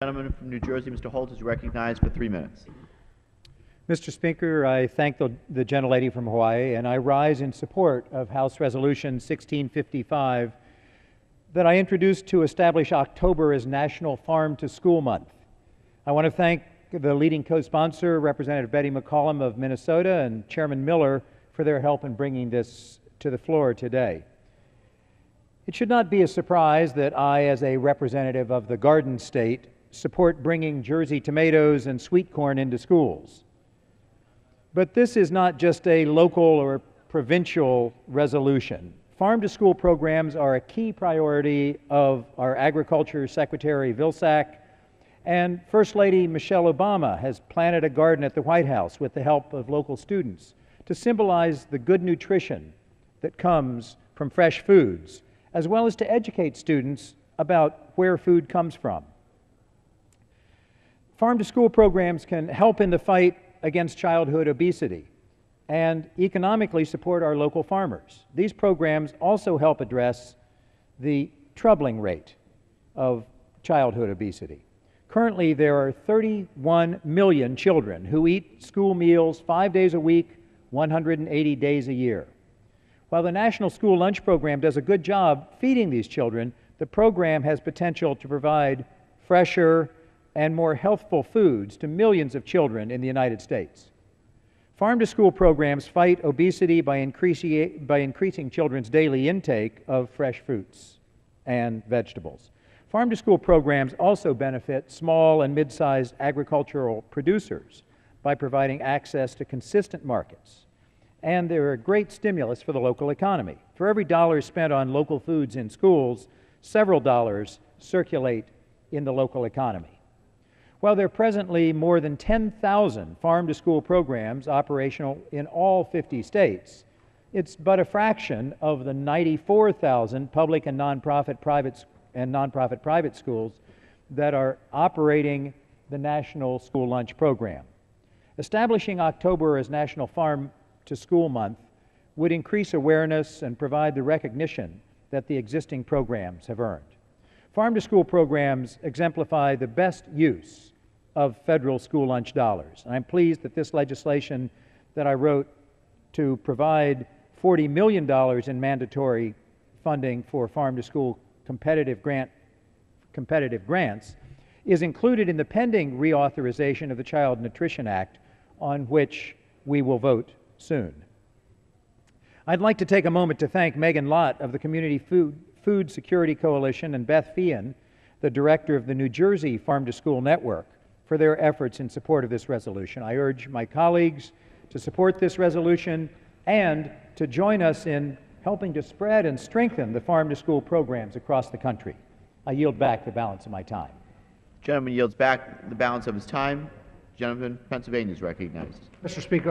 The gentleman from New Jersey, Mr. Holt, is recognized for 3 minutes. Mr. Speaker, I thank the gentlelady from Hawaii, and I rise in support of House Resolution 1655 that I introduced to establish October as National Farm to School Month. I want to thank the leading co-sponsor, Representative Betty McCollum of Minnesota, and Chairman Miller for their help in bringing this to the floor today. It should not be a surprise that I, as a representative of the Garden State, support bringing Jersey tomatoes and sweet corn into schools. But this is not just a local or provincial resolution. Farm-to-school programs are a key priority of our Agriculture Secretary Vilsack, and First Lady Michelle Obama has planted a garden at the White House with the help of local students to symbolize the good nutrition that comes from fresh foods, as well as to educate students about where food comes from. Farm-to-school programs can help in the fight against childhood obesity and economically support our local farmers. These programs also help address the troubling rate of childhood obesity. Currently, there are 31 million children who eat school meals 5 days a week, 180 days a year. While the National School Lunch Program does a good job feeding these children, the program has potential to provide fresher and more healthful foods to millions of children in the United States. Farm-to-school programs fight obesity by increasing children's daily intake of fresh fruits and vegetables. Farm-to-school programs also benefit small and mid-sized agricultural producers by providing access to consistent markets. And they're a great stimulus for the local economy. For every dollar spent on local foods in schools, several dollars circulate in the local economy. While there are presently more than 10,000 farm-to-school programs operational in all 50 states, it's but a fraction of the 94,000 public and nonprofit private schools that are operating the National School Lunch Program. Establishing October as National Farm to School Month would increase awareness and provide the recognition that the existing programs have earned. Farm-to-school programs exemplify the best use of federal school lunch dollars. And I'm pleased that this legislation that I wrote to provide $40 million in mandatory funding for farm-to-school competitive grants is included in the pending reauthorization of the Child Nutrition Act, on which we will vote soon. I'd like to take a moment to thank Megan Lott of the Community Food Security Coalition and Beth Feehan, the director of the New Jersey Farm-to-School Network, for their efforts in support of this resolution. I urge my colleagues to support this resolution and to join us in helping to spread and strengthen the farm-to-school programs across the country. I yield back the balance of my time. The gentleman yields back the balance of his time. The gentleman from Pennsylvania is recognized. Mr. Speaker,